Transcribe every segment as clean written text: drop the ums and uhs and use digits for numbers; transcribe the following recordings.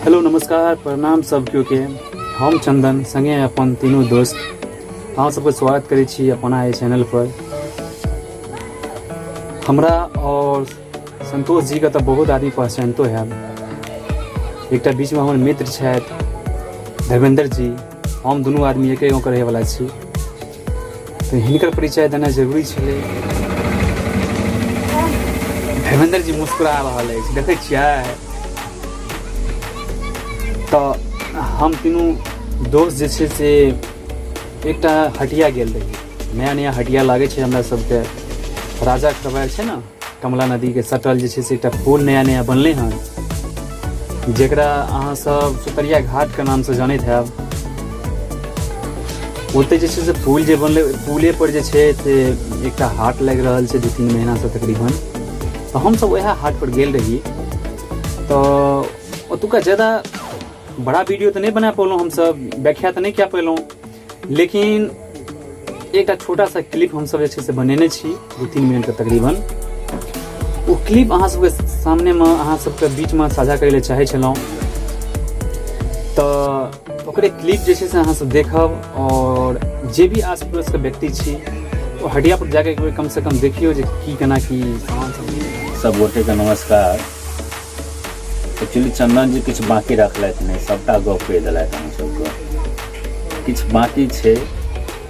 Hello नमस्कार प्रणाम सब केओ के। हम चंदन संगे अपन तीनों दोस्त अहाँ सबके स्वागत करै छी अपना एहि चैनल पर। हमरा और संतोष जी का तो बहुत आदमी पहचानतो है। एक बीच में हमर मित्र छथि धर्मेंद्र जी, हम दुनू आदमी एके गाँव के रहे वाला छी, तो हिनकर परिचय देना जरूरी छलै। धर्मेंद्र जी मुस्कुरा रहल अछि, देखै छियै। तो हम तीनों दोस्त जे छै से एकटा हटिया गेल रही। नया नया हटिया लागे छै हमरा सबके। राजा खरवार छै ना, कमला नदी के सटल जे छै से एकटा पुल नया नया बनले हन, जेकरा अहाँ सब सुतरिया घाट के नाम से जानैत हैब। ओते जे छै से पुल जे बनले, पुले पर जे छै से एकटा हाट लागि रहल छै 2-3 महीना से तकरीबन। तो हम सब वह हाट पर गेल रही। तो ओतुका ज़्यादा बड़ा वीडियो तो नहीं बना पौलूँ, हम सब व्याख्या तो नहीं क्या पौलूँ, लेकिन एक छोटा सा क्लिप हम सब से बनेने छी 2-3 मिनट के तकरीबन। वो क्लिप अहाँ सबके सामने में, अहाँ सबके बीच में साझा करे ले चाहे छलौं। तो ओकरे क्लिप जे से अहाँ सब देखब, और जे भी आस पड़ोस के व्यक्ति छी तो हटिया पर जाके एक कम से कम देखियो जे की केना की सामान सब गोटे के नमस्कार। एक्चुअली चंदन जी किछु बाकी रखलथि नहीं, सबटा गप कहि देलथि हम सबके। किछु बाकी छै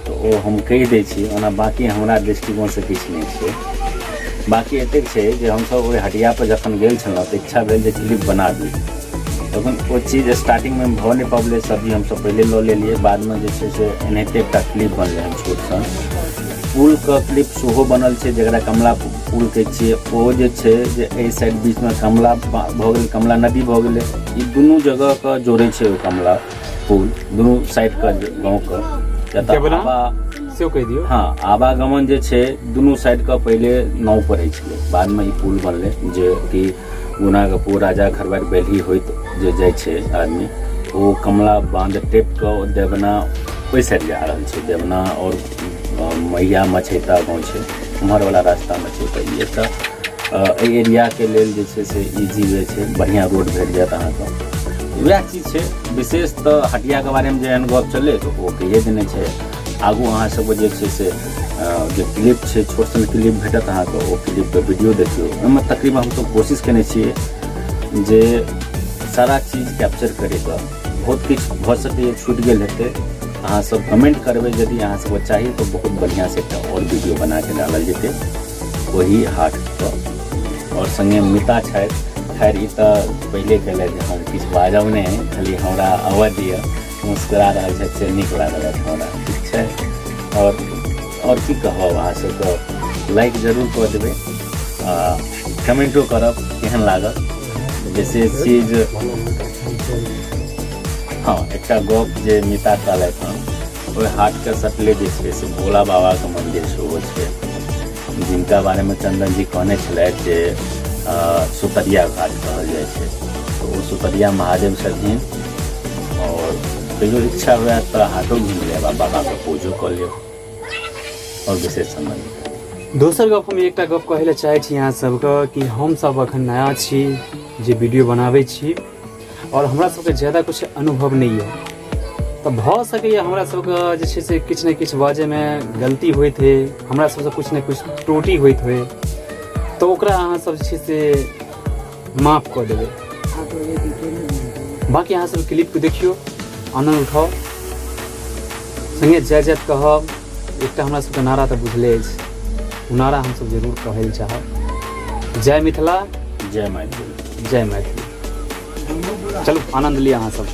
तो ओ हम कहि दै छी, ओना बाकी हमरा दृष्टिकोण से किछु नहीं छै। बाकी एतेक छै जे हम सब ओहि हटिया पर जखन गेल छलहुँ तो इच्छा भेल जे क्लिप बना दी, तखन ओ चीज स्टार्टिंग में भऽ नहीं पबलै। सब्जी हम सब पहले लऽ लेलिए, बाद में जे छै से एनाहिते एकटा क्लिप बनलै हन छोट सन। पुल का क्लिप सेहो बनल छै, जकरा कमला पुल कहै छियै। ओ जे छै जे एहि साइड बीच में कमला भऽ गेल, कमला नदी भऽ गेलै, ई दुनू जगह के जोड़ै छै ओ कमला पुल, दुनू साइड के गाँव के। हाँ, आवागमन जे छै दुनू साइड के पहले नाव पर होइ छलै, बाद में ई पुल बनलै, जे कि गुनागपुर राजा खरवार बेल्ही होइत जे जाइ छै आदमी, ओ कमला बांध टेप के देवना ओहि साइड जा रहल छै। देवना और मैया मछैता गाँव छै, उम्हर वाला रास्ता में छै। तो ये तऽ एहि एरिया के लेल जे छै से इजी वे छै, बढ़िया रोड भेट जायत अहाँके। वएह चीज छै विशेष। तो हटिया के बारे में जे गप चले तो ओ कहिए देने छै। आगू अहाँ सब जे छै से जे क्लिप छै, छोट सन क्लिप भेटत अहाँके, ओ क्लिप के वीडियो देखियो। ओहिमे तकरीबन हम सब कोशिश केने छियै जे सारा चीज कैप्चर करे के। बहुत किछु भऽ सकैए छूटि गेल हेतै, अहाँ सब कमेंट करबै यदि अहाँ सब चाहिए तो बहुत बढ़िया से एकटा और वीडियो बना के डालल जेतै वही हाट पर। और संगे मिता छथि, खैर ई तऽ पहले कहले जे हम किछु बाजब नहि, खाली हमरा आवाज दिअ। मुस्कुरा रहल छथि से नीक लागल हमरा, ठीक छै। और की कहब, अहाँ सबके लाइक जरूर कऽ देबै, कमेंटो करब केहन लागल। विशेष चीज हाँ, एकटा गप जे मिता कहलथि हन, ओहि हाट के सटले जे छै से भोला बाबा के मंदिर सेहो छै, जिनका बारे में चंदन जी कहने छलथि जे सुतरिया घाट कहल जाइ छै। तो वो सुतरिया महादेव छथिन, और कहियो इच्छा हुए तो हाटो घूम लेब, बाबा के पूजो कऽ लेब, और विशेष संबंध। दोसर गप हम एकटा गप कहै लए चाहै छी अहाँ सबके कि हम सब अखन नया छी जे वीडियो बनाबै छी, और हमरा सबके ज़्यादा कुछ अनुभव नहीं है। तो भऽ सकैए हमरा सबके जे छै से किछु ने किछु बाजै में गलती होइत है, हमरा सबसे कुछ ने कुछ त्रुटि होइत है, तो ओकरा अहाँ सब जे छै से माफ कऽ देबै। बाकी अहाँ सब क्लिप को देखियो, आनंद उठाओ, संगे जय जय कहब। एकटा हमरा सबके नारा तऽ बुझले अछि, नारा हम सब जरूर कहै लए चाहब। जय मिथिला, जय मैथिली, जय मैथिली। चलू आनंद लिया अहाँ सब।